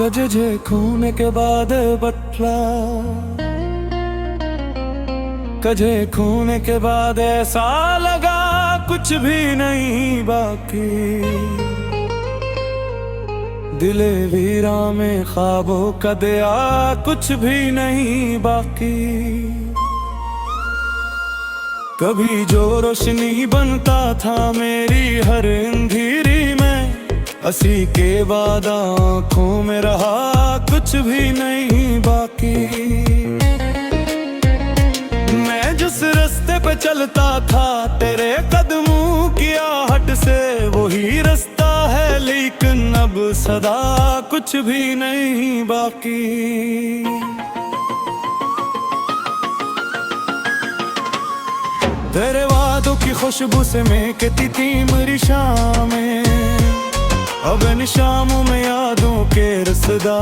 कजे खून के बाद बटला, कजे खून के बाद ऐसा लगा कुछ भी नहीं बाकी। दिले वीरा में ख्वाबों का दया कुछ भी नहीं बाकी। कभी जो रोशनी बनता था मेरी हर अंधेरी में, हंसी के बाद आँखों में रहा कुछ भी नहीं बाकी। मैं जिस रास्ते पे चलता था तेरे कदमों की आहट से, वही रास्ता है लेकिन अब सदा कुछ भी नहीं बाकी। तेरे वादों की खुशबू से महकती थी मेरी शामें, अब इन शामों में यादों के रसदा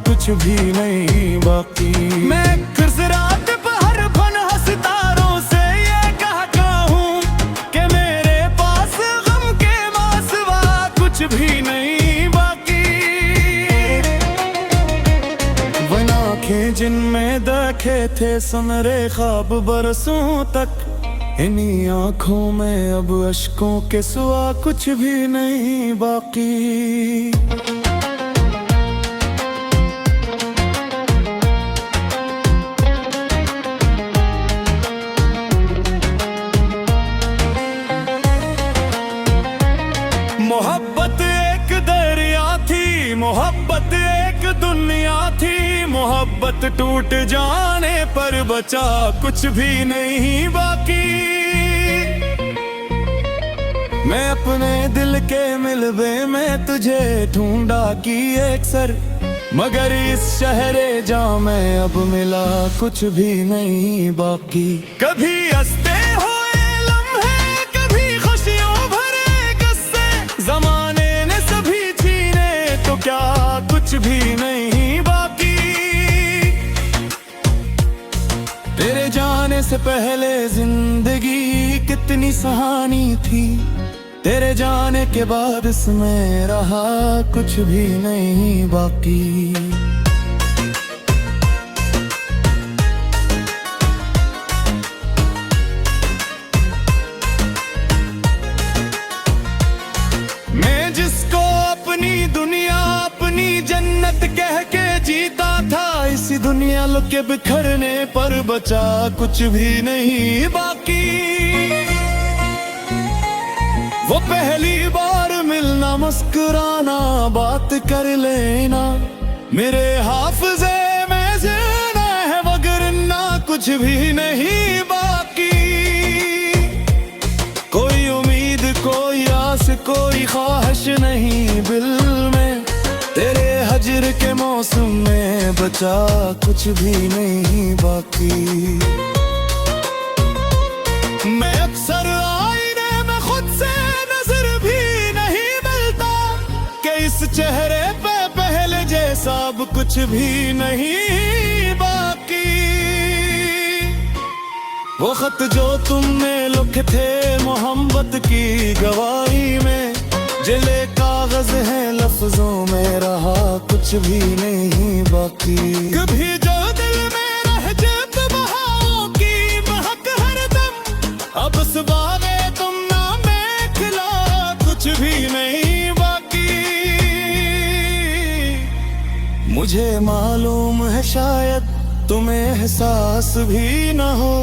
कुछ भी नहीं बाकी। मैं फिर रात पहर फन सितारों से ये कहता हूँ कि मेरे पास गम के मासवा कुछ भी नहीं बाकी। वन आँखें जिनमें देखे थे सुनहरे ख्वाब बरसों तक, इन्हीं आँखों में अब अश्कों के सिवा कुछ भी नहीं बाकी। मोहब्बत एक दरिया थी, मोहब्बत एक दुनिया थी, मोहब्बत टूट जाने पर बचा कुछ भी नहीं बाकी। मैं अपने दिल के मिलवे में तुझे ढूंढा कि एक सर, मगर इस शहरे जां में अब मिला कुछ भी नहीं बाकी। कभी हंसते हुए लम्हे, कभी खुशियों भरे किस्से, ज़माने ने सभी छीने तो क्या कुछ भी नहीं बाकी। तेरे जाने से पहले जिंदगी कितनी सुहानी थी, तेरे जाने के बाद इसमें रहा कुछ भी नहीं बाकी। मैं जिसको अपनी दुनिया अपनी जन्नत कह के जीता था, इसी दुनिया के बिखरने पर बचा कुछ भी नहीं बाकी। वो पहली बार मिलना, मुस्कुराना, बात कर लेना, मेरे हाफ़िज़े में ज़िंदा है वगरना कुछ भी नहीं बाकी। कोई उम्मीद, कोई आस, कोई ख्वाहिश नहीं दिल में, तेरे हजर के मौसम में बचा कुछ भी नहीं बाकी। मैं अक्सर आईने में खुद से नजर भी नहीं मिलता कि इस चेहरे पे पहले जैसा अब कुछ भी नहीं बाकी। वो खत जो तुमने लिखे थे मोहब्बत की गवाही में, जिले कागज है लफ्जों में रहा कुछ भी नहीं बाकी। कभी जो दिल में रह जात बहाओं की महक हरदम, अब सुबावे तुम ना में खिला कुछ भी नहीं बाकी। मुझे मालूम है शायद तुम्हें एहसास भी न हो,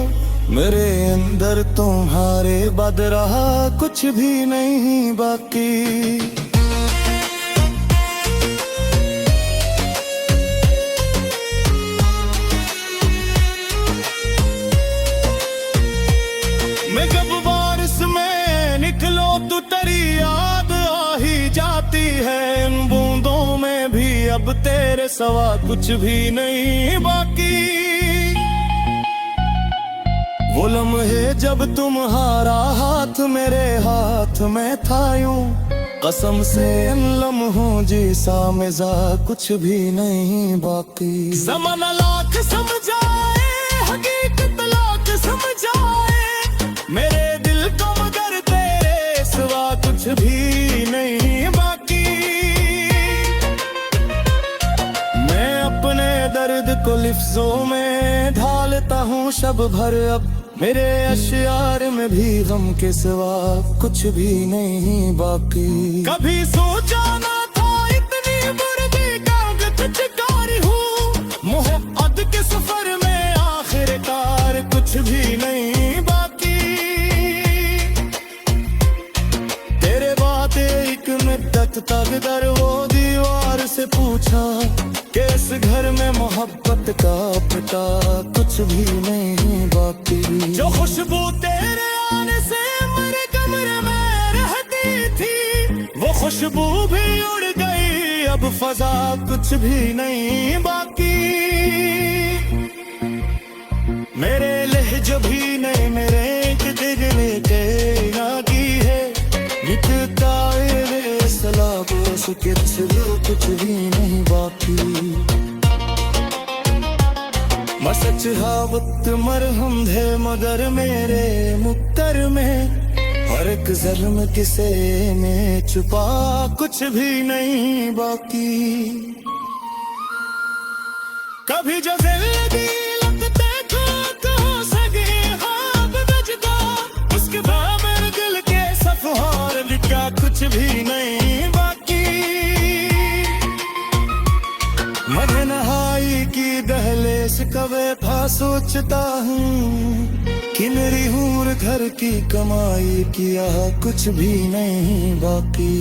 मेरे अंदर तुम्हारे बाद रहा कुछ भी नहीं बाकी। मैं जब बारिश में निकलो तो तेरी याद आ ही जाती है, इन बूंदों में भी अब तेरे सिवा कुछ भी नहीं बाकी। वो लम्हे जब तुम्हारा हाथ मेरे हाथ में था यूं, कसम से इन लम्हों जैसा मजा कुछ भी नहीं बाकी। ज़माना लाख समझाए, हकीकत लाख समझाए, मेरे दिल को मगर तेरे सिवा कुछ भी नहीं बाकी। शब भर अब मेरे अशियार में भी गम के सिवा कुछ भी नहीं बाकी। कभी सोचा ना था इतनी बुरी कागज चिकारी हूँ, मोहब्बत के सफर में आखिरकार कुछ भी नहीं बाकी। तेरे बातें एक मुद्दत तक दर वो दीवार से पूछा कि इस घर में मोहब्बत का पता कुछ भी नहीं बाकी। जो खुशबू तेरे आने से मेरे कमरे में रहती थी, वो खुशबू भी उड़ गई, अब फजा कुछ भी नहीं बाकी। मेरे लहजे भी नहीं, मेरे दिगने के नागी है, मिटता रे सलाब कुछ भी नहीं बाकी। मसच हावत मरहम है मगर मेरे मुक्तर में हर एक जर्म किसे में छुपा कुछ भी नहीं बाकी। कभी जो जिंदगी लगते हो सके ख्वाब बजदा, उसके बाद मेरे दिल के सफार लिखा कुछ भी नहीं बाकी। मदनहाई की दहलीज कभी था सोचता हूँ कि मेरी हूर घर की कमाई किया कुछ भी नहीं बाकी।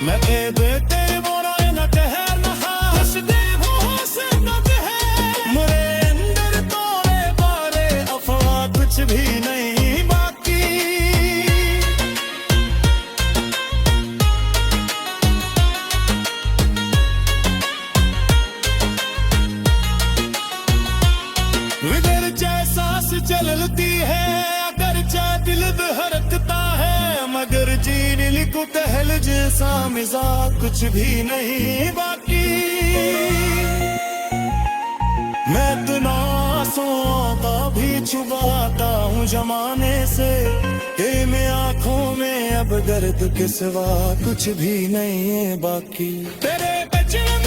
मैं बेटे मोरा न ठहर न हाश दे वो से न ठहर, मेरे अंदर तोरे बारे अफवाह कुछ भी नहीं बाकी। विगर जैसा से चलती है अगर चाह दिल धड़कता है, मगर जीने लिखो टहल जैसा मिजाज कुछ भी नहीं बाकी। मैं तो नासों का भी छुपाता हूँ जमाने से, मैं आंखों में अब दर्द के सिवा कुछ भी नहीं है बाकी। तेरे बचने